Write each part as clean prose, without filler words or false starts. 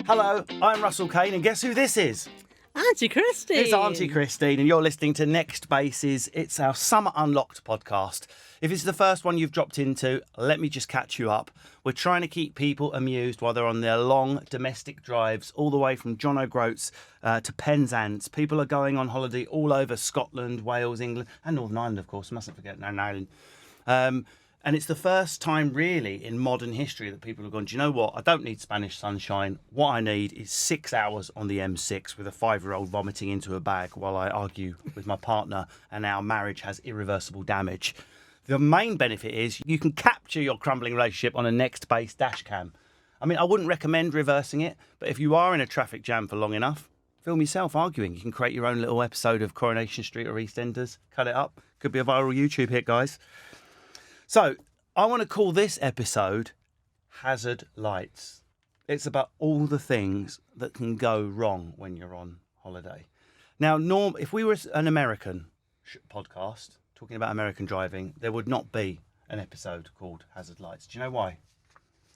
Hello, I'm Russell Kane, and guess who this is? Auntie Christine. It's Auntie Christine, and you're listening to Nextbase. It's our Summer Unlocked podcast. If it's the first one you've dropped into, let me just catch you up. We're trying to keep people amused while they're on their long domestic drives, all the way from John O'Groats to Penzance. People are going on holiday all over Scotland, Wales, England, and Northern Ireland, of course. Mustn't forget Northern Ireland. And it's the first time, really, in modern history that people have gone, do you know what? I don't need Spanish sunshine. What I need is 6 hours on the M6 with a 5-year-old vomiting into a bag while I argue with my partner and our marriage has irreversible damage. The main benefit is you can capture your crumbling relationship on a Nextbase dash cam. I mean, I wouldn't recommend reversing it, but if you are in a traffic jam for long enough, film yourself arguing. You can create your own little episode of Coronation Street or EastEnders, cut it up. Could be a viral YouTube hit, guys. So, I want to call this episode Hazard Lights. It's about all the things that can go wrong when you're on holiday. Now, if we were an American podcast talking about American driving, there would not be an episode called Hazard Lights. Do you know why?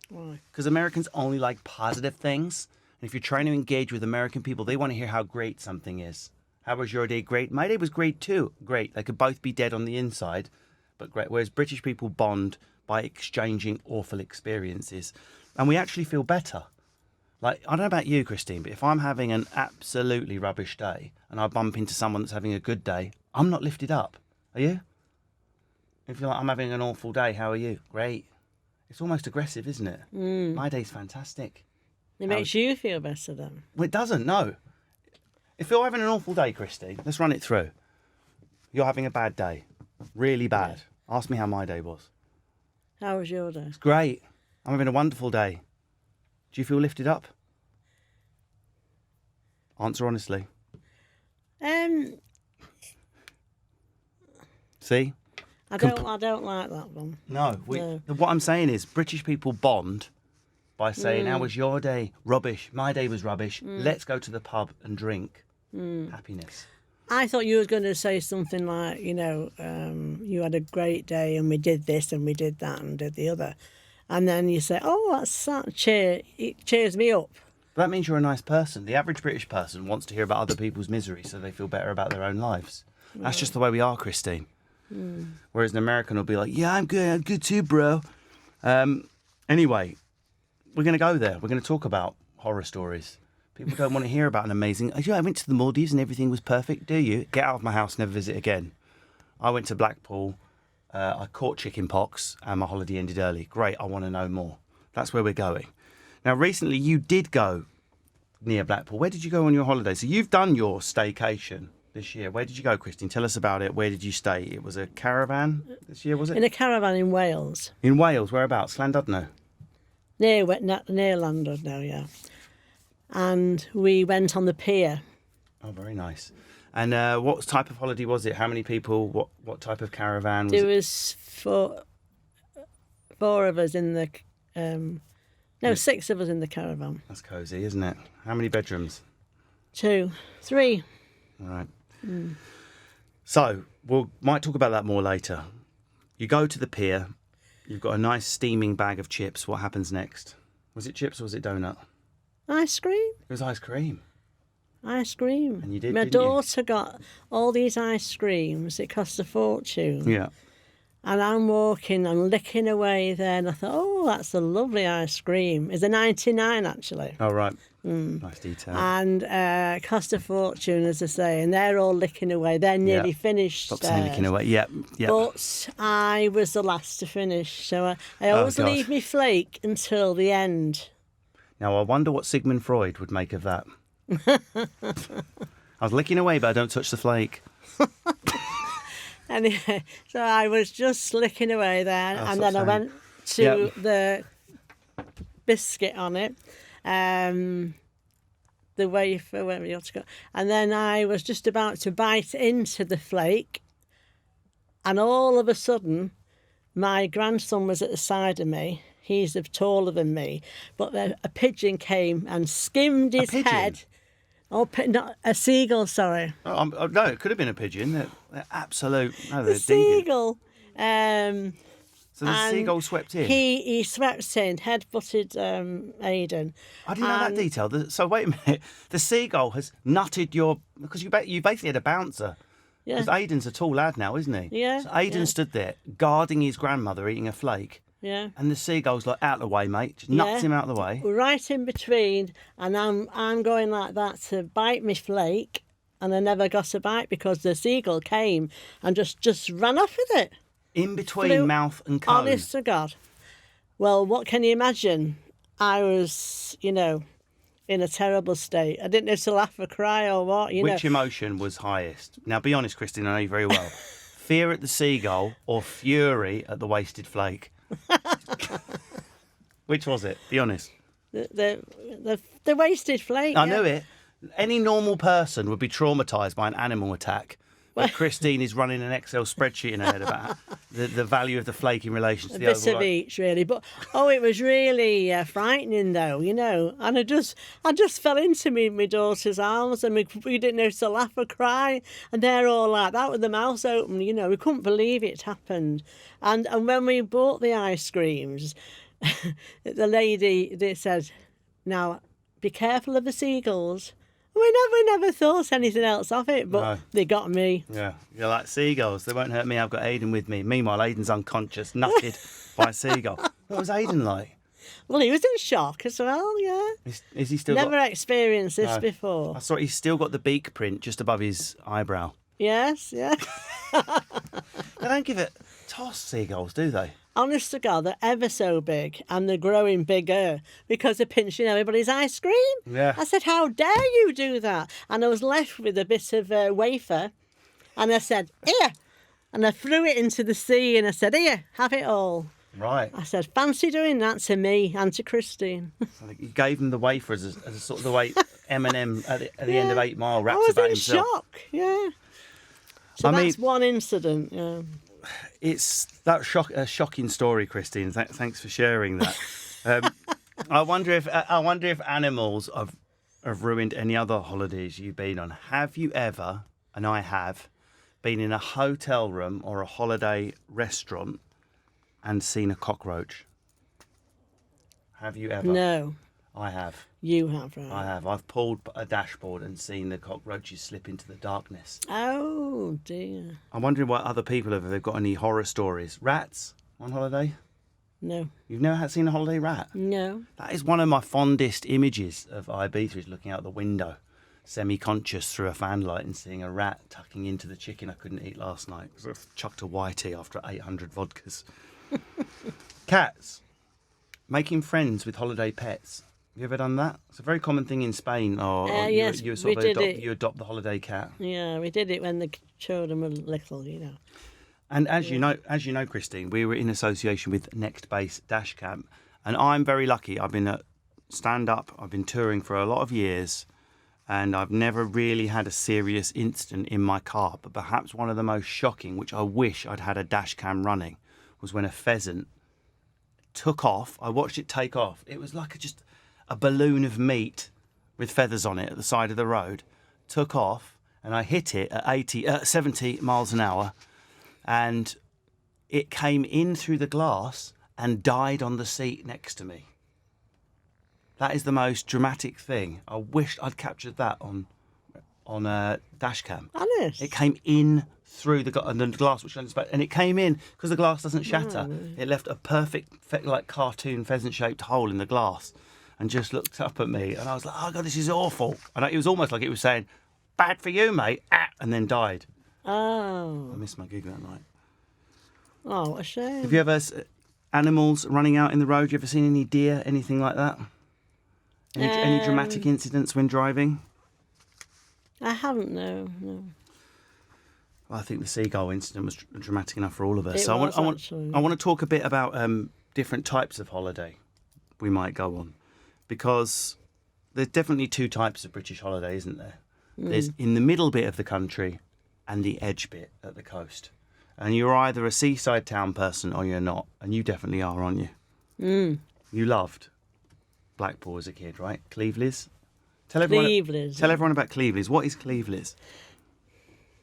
Why? Because Americans only like positive things. And if you're trying to engage with American people, they want to hear how great something is. How was your day? Great. My day was great too. Great. They could both be dead on the inside, but great. Whereas British people bond by exchanging awful experiences. And we actually feel better. Like, I don't know about you, Christine, but if I'm having an absolutely rubbish day and I bump into someone that's having a good day, I'm not lifted up. Are you? If you're like, I'm having an awful day, how are you? Great. It's almost aggressive, isn't it? My day's fantastic. It makes you feel better then. Well, it doesn't, no. If you're having an awful day, Christine, let's run it through. You're having a bad day. Really bad. Yeah. Ask me how my day was. How was your day? It's great. I'm having a wonderful day. Do you feel lifted up? Answer honestly. See? I don't like that one. No. What I'm saying is British people bond by saying, how was your day? Rubbish. My day was rubbish. Let's go to the pub and drink. Happiness. I thought you were going to say something like, you had a great day and we did this and we did that and did the other. And then you say, oh, it cheers me up. But that means you're a nice person. The average British person wants to hear about other people's misery so they feel better about their own lives. That's just the way we are, Christine. Whereas an American will be like, yeah, I'm good too, bro. Anyway, we're going to go there. We're going to talk about horror stories. People don't want to hear about an amazing... Oh, yeah, I went to the Maldives and everything was perfect. Do you? Get out of my house, never visit again. I went to Blackpool. I caught chicken pox and my holiday ended early. Great, I want to know more. That's where we're going. Now, recently you did go near Blackpool. Where did you go on your holiday? So you've done your staycation this year. Where did you go, Christine? Tell us about it. Where did you stay? It was a caravan this year, was it? In a caravan in Wales. In Wales, whereabouts? Llandudno? Near Llandudno, yeah. And we went on the pier. Oh, very nice. And what type of holiday was it? How many people? What type of caravan was it? There was four of us in the... 6 of us in the caravan. That's cosy, isn't it? How many bedrooms? 2, 3. All right. So, might talk about that more later. You go to the pier. You've got a nice steaming bag of chips. What happens next? Was it chips or was it donut? Ice cream. It was ice cream. Ice cream. And you did, My didn't you? daughter got all these ice creams. It cost a fortune. Yeah. And I'm walking and licking away there, and I thought, oh, that's a lovely ice cream. It's a 99, actually. Oh, right. Nice detail. And cost a fortune, as I say, and they're all licking away. They're nearly finished. Stop saying licking away. Yeah. But I was the last to finish, so I always leave me flake until the end. Now, I wonder what Sigmund Freud would make of that. I was licking away, but I don't touch the flake. Anyway, so I was just licking away there, and then I went to the biscuit on it, the wafer, wherever you ought to go, and then I was just about to bite into the flake, and all of a sudden, my grandson was at the side of me. He's taller than me, but a pigeon came and skimmed his head. Oh, not a seagull, sorry. Oh, no, it could have been a pigeon. They're absolute... No, they're seagull. So So the seagull swept in? He swept in, head-butted Aidan. I didn't know that detail. So wait a minute. The seagull has nutted your... Because you basically had a bouncer. Yeah. Because Aidan's a tall lad now, isn't he? Yeah. So Aidan stood there guarding his grandmother eating a flake. Yeah. And the seagull's like, out of the way, mate. Just nuts him out of the way. Right in between, and I'm going like that to bite my flake, and I never got a bite because the seagull came and just ran off with it. In between mouth and cone. Honest to God. Well, what can you imagine? I was, in a terrible state. I didn't know to laugh or cry or what, Which emotion was highest? Now, be honest, Christine, I know you very well. Fear at the seagull or fury at the wasted flake? Which was it? Be honest. The wasted flake. I knew it. Any normal person would be traumatised by an animal attack. But Christine is running an Excel spreadsheet in her head about the value of the flake in relation to the overall. A bit of each, really. But it was really frightening, though. And I just fell into my daughter's arms, and we didn't know to laugh or cry, and they're all like that with the mouths open. We couldn't believe it happened. And when we bought the ice creams, the lady they said, "Now, be careful of the seagulls." We never thought anything else of it, but they got me. Yeah, you're like seagulls. They won't hurt me. I've got Aidan with me. Meanwhile, Aidan's unconscious, nutted by a seagull. What was Aidan like? Well, he was in shock as well, yeah. Is he still Never experienced this before. I saw he's still got the beak print just above his eyebrow. Yes, yeah. They don't give it toss, seagulls, do they? Honest to God, they're ever so big, and they're growing bigger because they're pinching everybody's ice cream. Yeah. I said, how dare you do that? And I was left with a bit of wafer, and I said, here. And I threw it into the sea, and I said, here, have it all. Right. I said, fancy doing that to me and to Christine. So you gave him the wafer as a sort of the way Eminem at the end of 8 Mile raps I was about in himself. shock, yeah. So that's one incident, yeah. It's that a shocking story, Christine. Thanks for sharing that. I wonder if animals have ruined any other holidays you've been on. Have you ever, and I have, been in a hotel room or a holiday restaurant and seen a cockroach? Have you ever? No. I have. You have, right? I have. I've pulled a dashboard and seen the cockroaches slip into the darkness. Oh, dear. I'm wondering what other people have. If they've got any horror stories. Rats on holiday? No. You've never seen a holiday rat? No. That is one of my fondest images of Ibiza, is looking out the window, semi-conscious through a fanlight and seeing a rat tucking into the chicken I couldn't eat last night because I've chucked a whitey after 800 vodkas. Cats. Making friends with holiday pets. Have you ever done that? It's a very common thing in Spain. Or yes, you sort of you adopt the holiday cat. Yeah, we did it when the children were little, And as you know, Christine, we were in association with Nextbase Dash Camp, and I'm very lucky. I've been at stand-up. I've been touring for a lot of years, and I've never really had a serious incident in my car. But perhaps one of the most shocking, which I wish I'd had a dash cam running, was when a pheasant took off. I watched it take off. It was like just a balloon of meat with feathers on it at the side of the road. Took off, and I hit it at 70 miles an hour, and it came in through the glass and died on the seat next to me. That is the most dramatic thing. I wish I'd captured that on a dash cam. Honest? It came in through the glass, which and it came in because the glass doesn't shatter. No. It left a perfect, like cartoon pheasant-shaped hole in the glass, and just looked up at me, and I was like, "Oh God, this is awful!" And it was almost like it was saying, "Bad for you, mate," and then died. Oh. I missed my gig that night. Oh, what a shame. Have you ever animals running out in the road? You ever seen any deer, anything like that? Any dramatic incidents when driving? I haven't, no. Well, I think the seagull incident was dramatic enough for all of us. I want to talk a bit about different types of holiday we might go on, because there's definitely two types of British holiday, isn't there? There's in the middle bit of the country and the edge bit at the coast. And you're either a seaside town person or you're not. And you definitely are, aren't you? You loved Blackpool as a kid, right? Cleveleys? Tell everyone about Cleveleys. What is Cleveleys?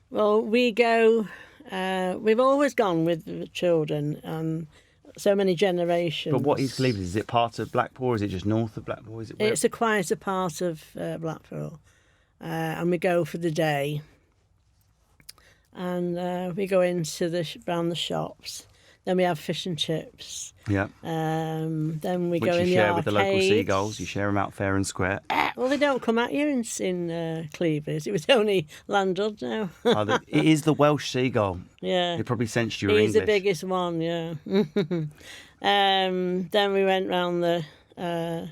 Well, we go... we've always gone with the children so many generations. But what is Cleveland? Is it part of Blackpool, or is it just north of Blackpool? Is it where? It's a quieter part of Blackpool, and we go for the day. And we go into around the shops. Then we have fish and chips. Yeah. Then we Which go in the arcades. you share with the local seagulls. You share them out fair and square. Well, they don't come at you in Cleavers. It was only Landud now. It is the Welsh seagull. Yeah. It probably sensed you were He's English. the biggest one, yeah. Then we went round the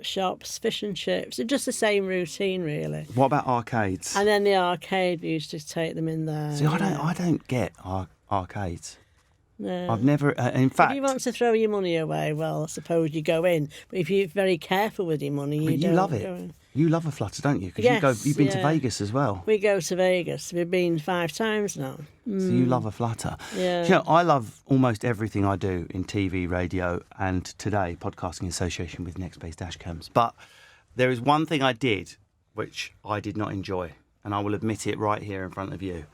shops, fish and chips. It's just the same routine, really. What about arcades? And then the arcade, we used to take them in there. See, I don't get arcades. No. I've never, in fact... If you want to throw your money away, well, I suppose you go in. But if you're very careful with your money, you don't love it. go in. You love a flutter, don't you? Because Yes, you've been to Vegas as well. We go to Vegas. We've been 5 times now. So you love a flutter. Yeah. You know, I love almost everything I do in TV, radio, and today, podcasting in association with Nextbase dashcams. But there is one thing I did which I did not enjoy, and I will admit it right here in front of you,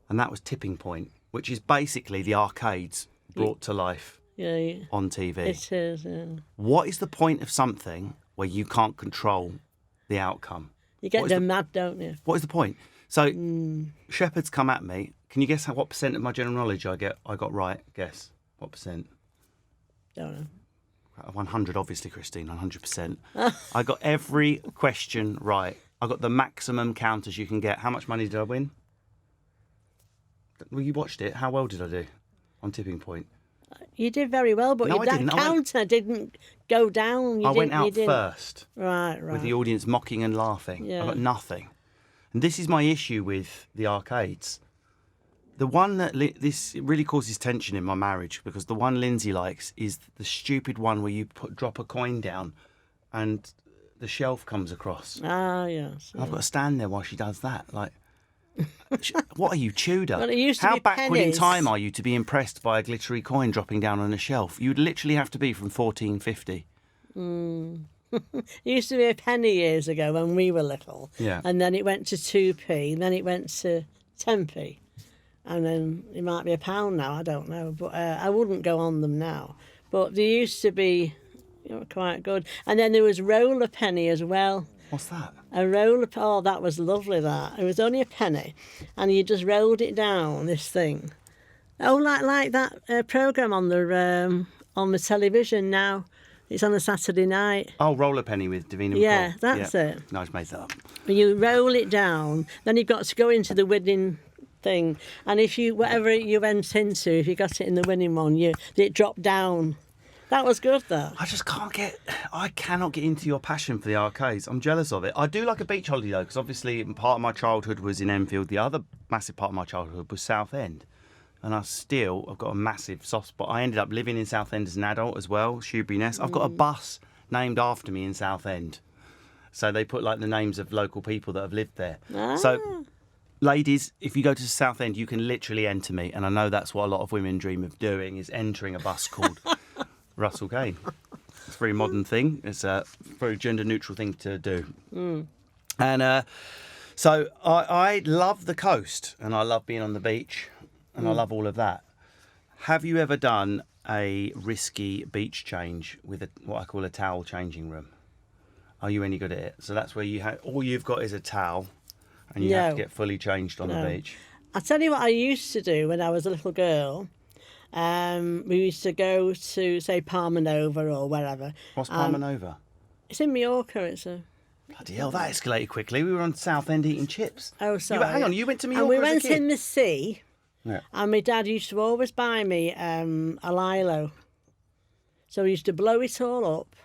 and that was Tipping Point, which is basically the arcades brought to life on TV. It is, yeah. What is the point of something where you can't control the outcome? You get them mad, don't you? What is the point? So Shepherds come at me. Can you guess what percent of my general knowledge I got right? Guess. What percent? Don't know. 100, obviously, Christine, 100%. I got every question right. I got the maximum counters you can get. How much money did I win? Well, you watched it. How well did I do on Tipping Point? You did very well, but No, I that didn't. counter didn't go down. I went out first. Right. With the audience mocking and laughing. Yeah. I got nothing. And this is my issue with the arcades. The one that this really causes tension in my marriage, because the one Lindsay likes is the stupid one where you drop a coin down and the shelf comes across. Ah, yes. I've got to stand there while she does that. Like, what are you, Tudor? Well, it used to How be backward in pennies. time are you to be impressed by a glittery coin dropping down on a shelf? You'd literally have to be from 1450. It used to be a penny years ago when we were little. Yeah. And then it went to 2p, and then it went to 10p. And then it might be £1 now, I don't know. But I wouldn't go on them now. But they used to be quite good. And then there was roller penny as well. What's that? A roller, oh, that was lovely, that. It was only a penny. And you just rolled it down, this thing. Oh, like that programme on the television now. It's on a Saturday night. Oh, Roller Penny with Davina McCall. Yeah, that's it. No, I just made that up. You roll it down, then you've got to go into the winning thing. And if whatever you went into, if you got it in the winning one, it dropped down. That was good, though. I cannot get into your passion for the arcades. I'm jealous of it. I do like a beach holiday, though, because obviously part of my childhood was in Enfield. The other massive part of my childhood was Southend. And I've got a massive soft spot. I ended up living in Southend as an adult as well, Shoebury-Ness. I've got a bus named after me in Southend. So they put like the names of local people that have lived there. Ah. So, ladies, if you go to Southend, you can literally enter me. And I know that's what a lot of women dream of doing, is entering a bus called Russell Kane. It's a very modern thing. It's a very gender-neutral thing to do. And so I love the coast, and I love being on the beach. And I love all of that. Have you ever done a risky beach change with what I call a towel changing room? Are you any good at it? So that's where all you've got is a towel, and you have to get fully changed on the beach. I'll tell you what I used to do when I was a little girl. We used to go to, say, Palma Nova or wherever. What's Palma Nova? It's in Mallorca. It's a... Bloody hell, that escalated quickly. We were on Southend eating chips. Oh, sorry. Hang on, you went to Mallorca and we as a went kid? in the sea. Yeah. And my dad used to always buy me a lilo. So he used to blow it all up.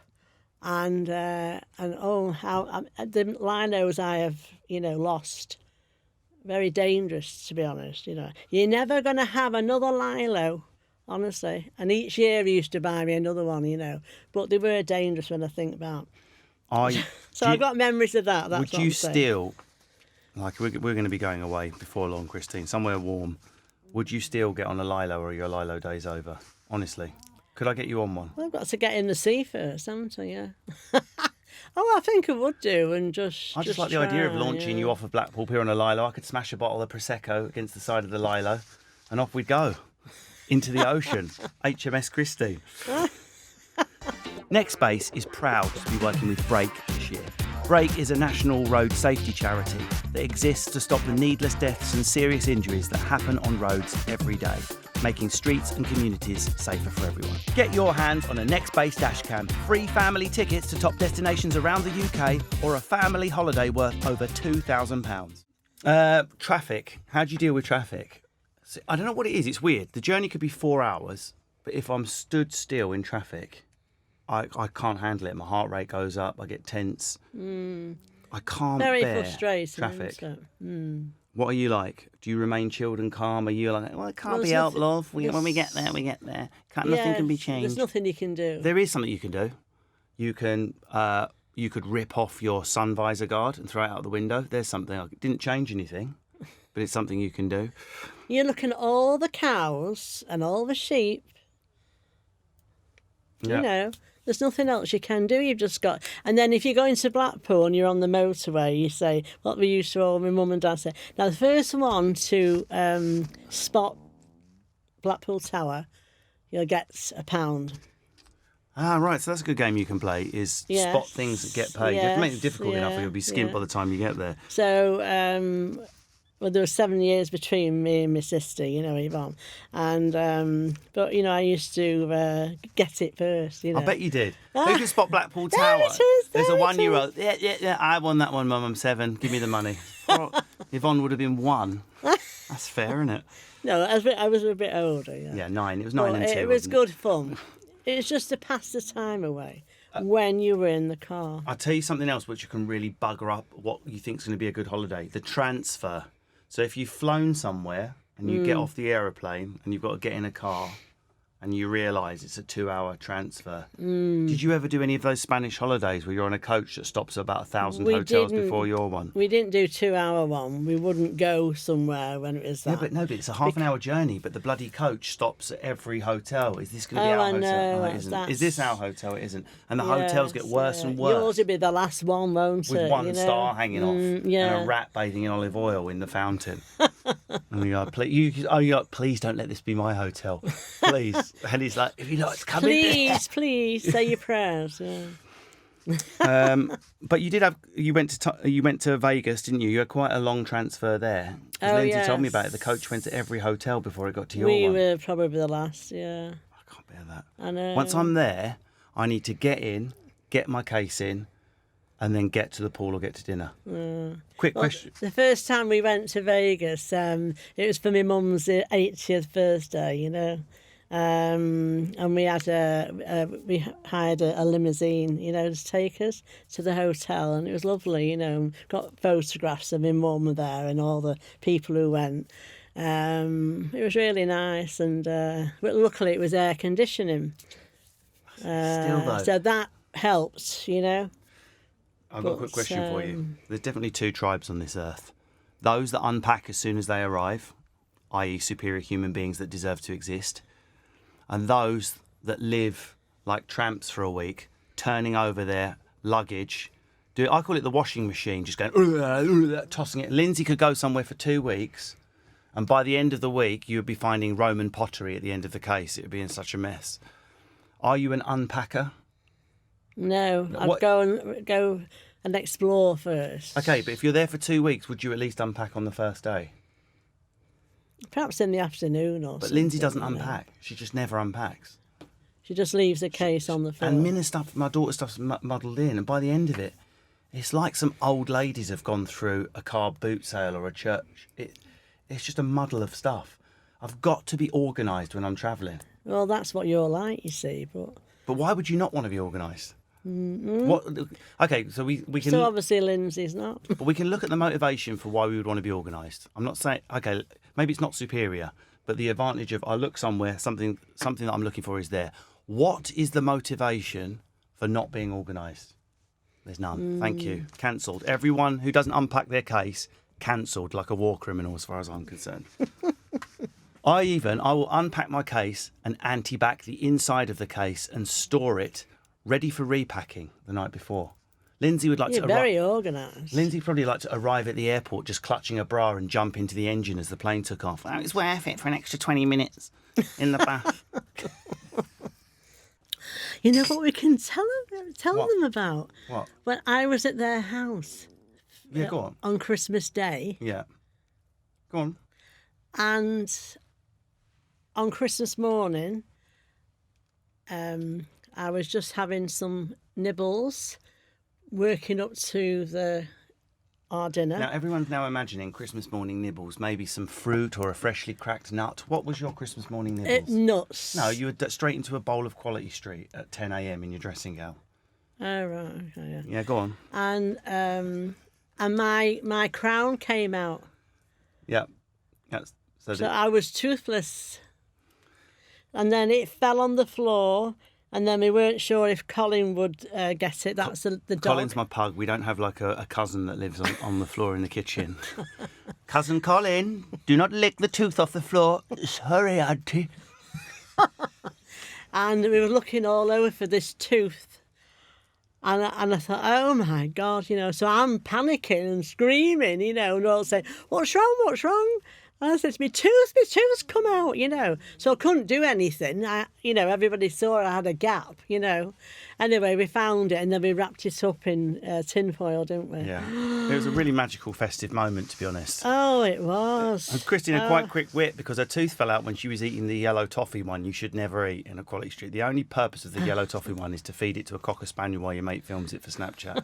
And how the lilos I have, lost. Very dangerous, to be honest, You're never going to have another lilo, honestly. And each year he used to buy me another one, But they were dangerous when I think about. So I've got memories of that. That's would you still, like we're going to be going away before long, Christine, somewhere warm. Would you still get on a lilo, or are your lilo days over? Honestly, could I get you on one? Well, I've got to get in the sea first, haven't I? Yeah. I think I would do, and just. I just like the idea of launching you off of Blackpool Pier on a lilo. I could smash a bottle of Prosecco against the side of the lilo, and off we'd go into the ocean. HMS Christie. Nextbase is proud to be working with Break this year. Break is a national road safety charity that exists to stop the needless deaths and serious injuries that happen on roads every day, making streets and communities safer for everyone. Get your hands on a Nextbase dashcam, free family tickets to top destinations around the UK, or a family holiday worth over £2,000. Traffic. How do you deal with traffic? I don't know what it is. It's weird. The journey could be 4 hours, but if I'm stood still in traffic, I can't handle it. My heart rate goes up. I get tense. I can't bear traffic. What are you like? Do you remain chilled and calm? Are you like, well, it can't be helped, love. When we get there, we get there. Nothing can be changed. There's nothing you can do. There is something you can do. You could rip off your sun visor guard and throw it out the window. There's something. It didn't change anything, but it's something you can do. You're looking at all the cows and all the sheep. Yeah. You know, there's nothing else you can do. You've just got... And then if you're going to Blackpool and you're on the motorway, you say, what we used to all, my mum and dad say. Now, the first one to spot Blackpool Tower, you'll get £1. Ah, right. So that's a good game you can play, is spot things that get paid. You have to make it difficult enough or you'll be skint by the time you get there. So... well, there were 7 years between me and my sister, you know, Yvonne. And, but, you know, I used to get it first, you know. I bet you did. Who can spot Blackpool Tower? There it is, There's a 1 year old. Yeah, I won that one, Mum. I'm 7. Give me the money. Yvonne would have been 1. That's fair, isn't it? No, I was a bit older, yeah. Yeah, 9. It was 9 and 2. It was good fun. It was just to pass the time away when you were in the car. I'll tell you something else which can really bugger up what you think is going to be a good holiday. The transfer. So if you've flown somewhere and you get off the aeroplane and you've got to get in a car and you realise it's a 2-hour transfer. Did you ever do any of those Spanish holidays where you're on a coach that stops at about 1,000 hotels before your one? We didn't do 2-hour one. We wouldn't go somewhere when it was that. Yeah, but it's a half an hour journey, but the bloody coach stops at every hotel. Is this going to be our hotel? No, it isn't. Is this our hotel? It isn't. And the hotels get worse and worse. Yours would be the last one, won't it? With one star hanging off and a rat bathing in olive oil in the fountain. And you're like, please don't let this be my hotel. Please. And he's like, if you know it's coming. Please say your prayers. Yeah. But you went to Vegas, didn't you? You had quite a long transfer there. Lindsay told me about it. The coach went to every hotel before it got to your one. We were probably the last, yeah. I can't bear that. I know. Once I'm there, I need to get in, get my case in, and then get to the pool or get to dinner. Quick question. The first time we went to Vegas, it was for my mum's 80th birthday, you know. And we had we hired a limousine, you know, to take us to the hotel, and it was lovely, you know. Got photographs of my mum there and all the people who went. It was really nice, and but luckily it was air conditioning. Still though. So that helped, you know. I've got a quick question for you. There's definitely 2 tribes on this earth. Those that unpack as soon as they arrive, i.e. superior human beings that deserve to exist, and those that live like tramps for a week, turning over their luggage. I call it the washing machine, just going, tossing it. Lindsay could go somewhere for 2 weeks, and by the end of the week, you would be finding Roman pottery at the end of the case. It would be in such a mess. Are you an unpacker? No, I'd go and explore first. Okay, but if you're there for 2 weeks, would you at least unpack on the first day? Perhaps in the afternoon or something. But Lindsay doesn't unpack. She just never unpacks. She just leaves the case on the floor. And my daughter's stuff's muddled in, and by the end of it, it's like some old ladies have gone through a car boot sale or a church. It's just a muddle of stuff. I've got to be organised when I'm travelling. Well, that's what you're like, you see, but why would you not want to be organised? What? Okay, so we can. So obviously Lindsay's not. But we can look at the motivation for why we would want to be organised. I'm not saying maybe it's not superior, but the advantage of I look somewhere, something that I'm looking for is there. What is the motivation for not being organised? There's none. Thank you. Cancelled. Everyone who doesn't unpack their case, cancelled like a war criminal as far as I'm concerned. I will unpack my case and anti-back the inside of the case and store it ready for repacking the night before. Lindsay would like You're to very organised. Lindsay probably like to arrive at the airport just clutching her bra and jump into the engine as the plane took off. Oh, it's worth it for an extra 20 minutes in the bath. You know what we can tell them about? What? When I was at their house. Yeah, go on. On Christmas Day. Yeah. Go on. And on Christmas morning, I was just having some nibbles, working up to our dinner. Now, everyone's now imagining Christmas morning nibbles, maybe some fruit or a freshly cracked nut. What was your Christmas morning nibbles? Nuts. No, you were straight into a bowl of Quality Street at 10 a.m. in your dressing gown. Oh, right. Okay, yeah. Yeah, go on. And my crown came out. Yeah. So I was toothless. And then it fell on the floor, and then we weren't sure if Colin would get it. That's the dog. Colin's my pug. We don't have like a cousin that lives on the floor in the kitchen. Cousin Colin, do not lick the tooth off the floor. Sorry, Auntie. And we were looking all over for this tooth. And I thought, oh my God, so I'm panicking and screaming, and all saying, what's wrong? And I said, my tooth's come out, So I couldn't do anything. Everybody saw I had a gap, Anyway, we found it and then we wrapped it up in tinfoil, didn't we? Yeah. It was a really magical, festive moment, to be honest. Oh, it was. And Christine had quite quick wit because her tooth fell out when she was eating the yellow toffee one you should never eat in a Quality Street. The only purpose of the yellow toffee one is to feed it to a Cocker Spaniel while your mate films it for Snapchat.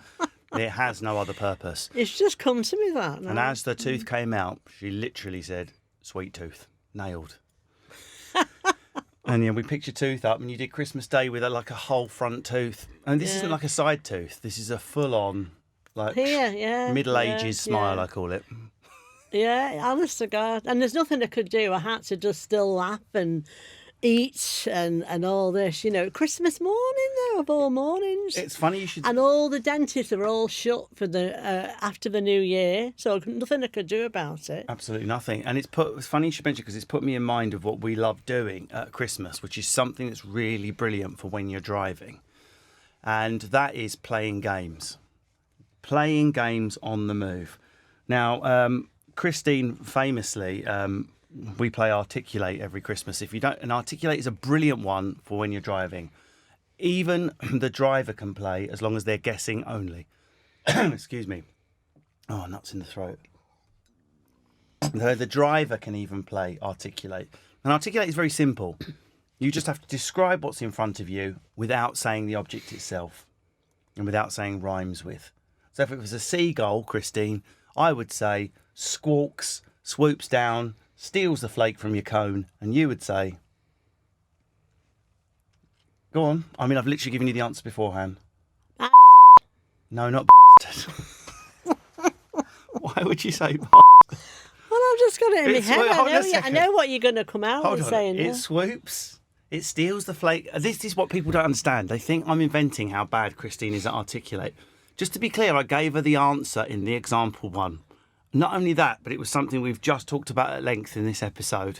It has no other purpose. It's just come to me that. No? And as the tooth came out, she literally said, sweet tooth. Nailed. And we picked your tooth up and you did Christmas Day with like a whole front tooth. And this isn't like a side tooth. This is a full-on, like, Middle Ages smile, I call it. Yeah, honest to God. And there's nothing I could do. I had to just still laugh and eat and all this, Christmas morning though, of all mornings. It's funny you should. And all the dentists are all shut for the after the New Year, so nothing I could do about it. Absolutely nothing. And it's funny you should mention because it's put me in mind of what we love doing at Christmas, which is something that's really brilliant for when you're driving, and that is playing games on the move. Now, Christine famously. We play Articulate every Christmas. If you don't, and Articulate is a brilliant one for when you're driving. Even the driver can play as long as they're guessing only. Excuse me. Oh, nuts in the throat. The driver can even play Articulate. And Articulate is very simple. You just have to describe what's in front of you without saying the object itself and without saying rhymes with. So if it was a seagull, Christine, I would say squawks, swoops down, steals the flake from your cone, and you would say, go on. I mean, I've literally given you the answer beforehand. No, not bastard. Why would you say bastard? Well, I've just got it in my head. I know what you're going to come out with saying. It swoops. It steals the flake. This is what people don't understand. They think I'm inventing how bad Christine is at Articulate. Just to be clear, I gave her the answer in the example one. Not only that, but it was something we've just talked about at length in this episode.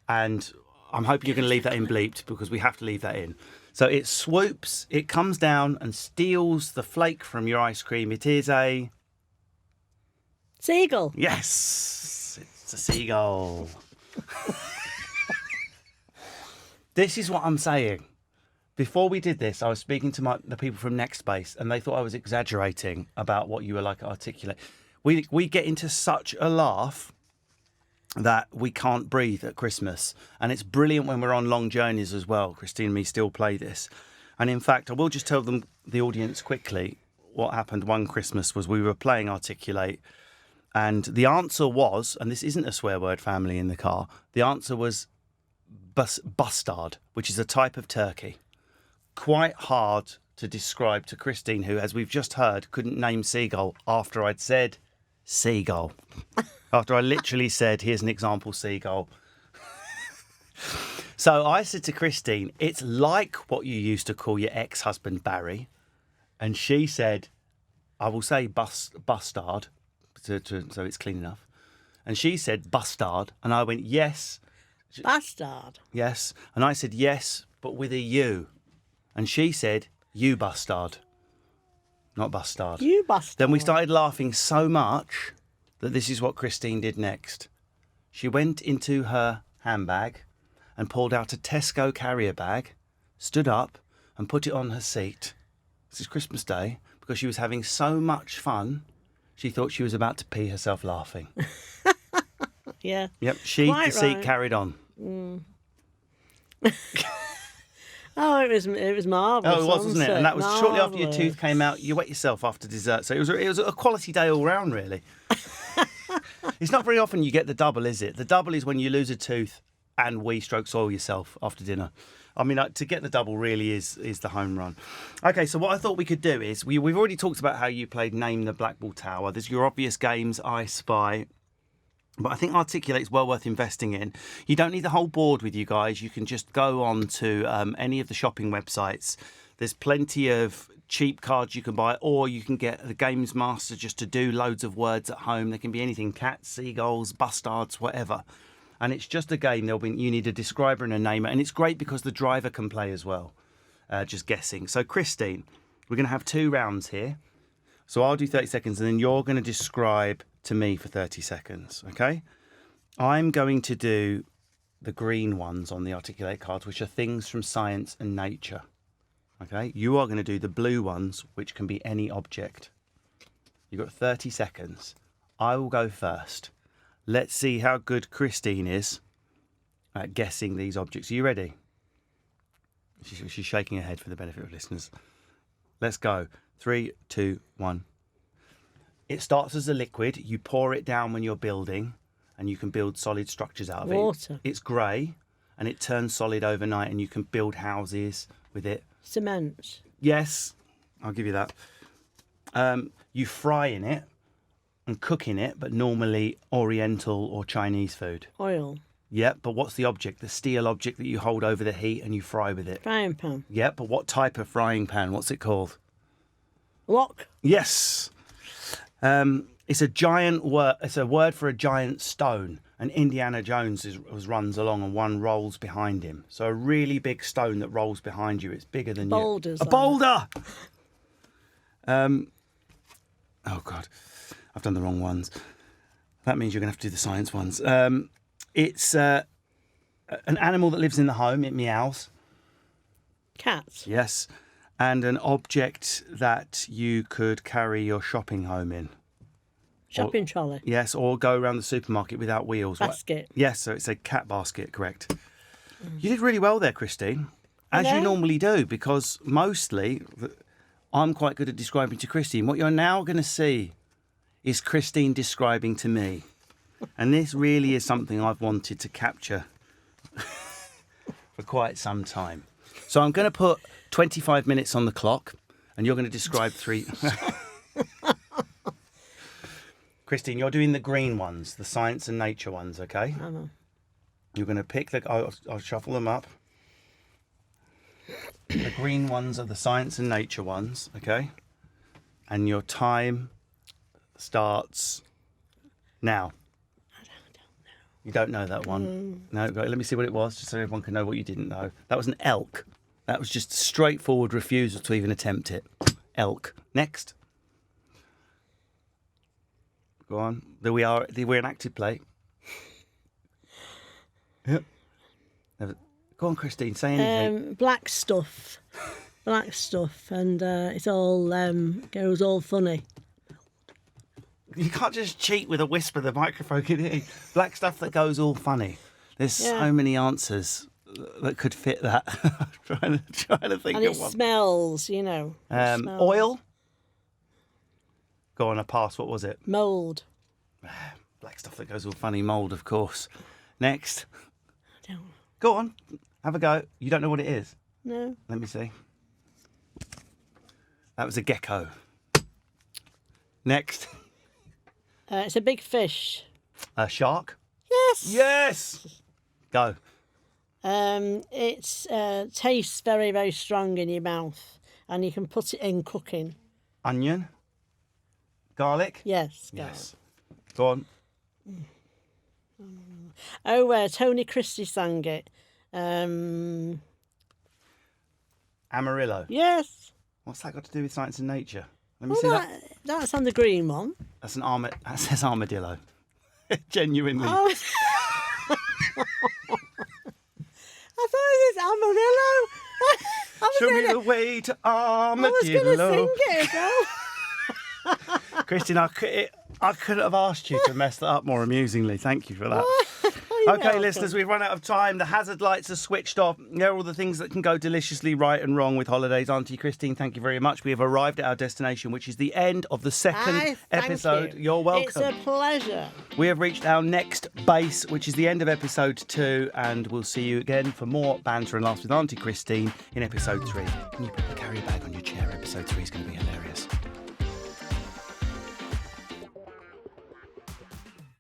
And I'm hoping you're going to leave that in bleeped because we have to leave that in. So it swoops, it comes down and steals the flake from your ice cream. It is a... seagull. Yes, it's a seagull. This is what I'm saying. Before we did this, I was speaking to the people from Nextbase and they thought I was exaggerating about what you were like at Articulate. We get into such a laugh that we can't breathe at Christmas. And it's brilliant when we're on long journeys as well. Christine and me still play this. And in fact, I will just tell the audience quickly what happened one Christmas was we were playing Articulate. And the answer was, and this isn't a swear word, family in the car, the answer was bustard, which is a type of turkey. Quite hard to describe to Christine, who, as we've just heard, couldn't name seagull after I'd said seagull. After I literally said, here's an example seagull. So I said to Christine, it's like what you used to call your ex-husband Barry. And she said, I will say bustard, so it's clean enough. And she said bustard. And I went, yes. Bastard. Yes. And I said, yes, but with a U. And she said, you bastard. not bustard. You bastard. Then we started laughing so much that this is what Christine did next. She went into her handbag and pulled out a Tesco carrier bag, stood up and put it on her seat. This is Christmas Day, because she was having so much fun, she thought she was about to pee herself laughing. Yeah. Yep, she, Quite the seat, right. carried on. Oh, it was marvellous. Oh, it was, wasn't it? And that was shortly after your Marvellous. tooth came out. You wet yourself after dessert. So it was a quality day all round, really. It's not very often you get the double, is it? The double is when you lose a tooth and soil yourself after dinner. I mean, to get the double really is the home run. Okay, so what I thought we could do is, we've already talked about how you played Name the Blackball Tower. There's your obvious games, I Spy. But I think Articulate's well worth investing in. You don't need the whole board with you guys. You can just go on to any of the shopping websites. There's plenty of cheap cards you can buy, or you can get the Games Master just to do loads of words at home. There can be anything: cats, seagulls, bustards, whatever. And it's just a game. You need a describer and a namer. And it's great because the driver can play as well, just guessing. So, Christine, we're going to have 2 rounds here. So I'll do 30 seconds and then you're going to describe to me for 30 seconds, okay? I'm going to do the green ones on the Articulate cards, which are things from science and nature, okay? You are going to do the blue ones, which can be any object. You've got 30 seconds. I will go first. Let's see how good Christine is at guessing these objects. Are you ready? She's shaking her head for the benefit of listeners. Let's go. 3, 2, 1. It starts as a liquid. You pour it down when you're building, and you can build solid structures out of it. Water. It's grey, and it turns solid overnight, and you can build houses with it. Cement. Yes, I'll give you that. You fry in it and cook in it, but normally Oriental or Chinese food. Oil. Yep, but what's the object? The steel object that you hold over the heat and you fry with it. Frying pan. Yep, but what type of frying pan? What's it called? Wok. Yes. It's a giant word. It's a word for a giant stone. And Indiana Jones runs along and one rolls behind him. So a really big stone that rolls behind you. It's bigger than Boulders. you. A boulder! Oh, God. I've done the wrong ones. That means you're going to have to do the science ones. It's an animal that lives in the home. It meows. Cat. Yes. And an object that you could carry your shopping home in. Shopping trolley. Yes, or go around the supermarket without wheels. Basket. Yes, so it's a cat basket, correct. You did really well there, Christine, as you Hello? normally do, because mostly I'm quite good at describing to Christine. What you're now going to see is Christine describing to me. And this really is something I've wanted to capture for quite some time. So I'm going to put 25 minutes on the clock, and you're going to describe 3... Christine, you're doing the green ones, the science and nature ones, okay? I know. You're going to pick I'll shuffle them up. The green ones are the science and nature ones, okay? And your time starts now. I don't know. You don't know that one? No, right, let me see what it was, just so everyone can know what you didn't know. That was an elk. That was just a straightforward refusal to even attempt it. Elk. Next. Go on. There we are. We're an active play. Yep. Go on, Christine. Say anything. Black stuff. Black stuff. And it's all goes all funny. You can't just cheat with a whisper. The microphone can hear you. Black stuff that goes all funny. There's so many answers that could fit that. trying to think And of it one. smells, you know. It smells. Oil. Go on, a pass. What was it? Mould. Black stuff that goes all funny. Mould, of course. Next. I don't Go on. Have a go. You don't know what it is? know. Let me see. That was a gecko. Next. It's a big fish. A shark. Yes. Yes. Go. It tastes very, very strong in your mouth, and you can put it in cooking. Onion. Garlic. Yes. Yes. Go on. Oh, Tony Christie sang it. Amarillo. Yes. What's that got to do with science and nature? Let me see that. That's on the green one. That's that says armadillo. Genuinely. Oh. I thought it was Amarillo. Show me the way to armadillo. I was going to sing it as well. Christine, I couldn't have asked you to mess that up more amusingly. Thank you for that. Okay, welcome. listeners, we've run out of time. The hazard lights are switched off. They're all the things that can go deliciously right and wrong with holidays. Auntie Christine, thank you very much. We have arrived at our destination, which is the end of the second episode. You're welcome. It's a pleasure. We have reached our next base, which is the end of episode 2, and we'll see you again for more banter and laughs with Auntie Christine in episode 3. Can you put the carrier bag on your chair? Episode 3 is going to be hilarious.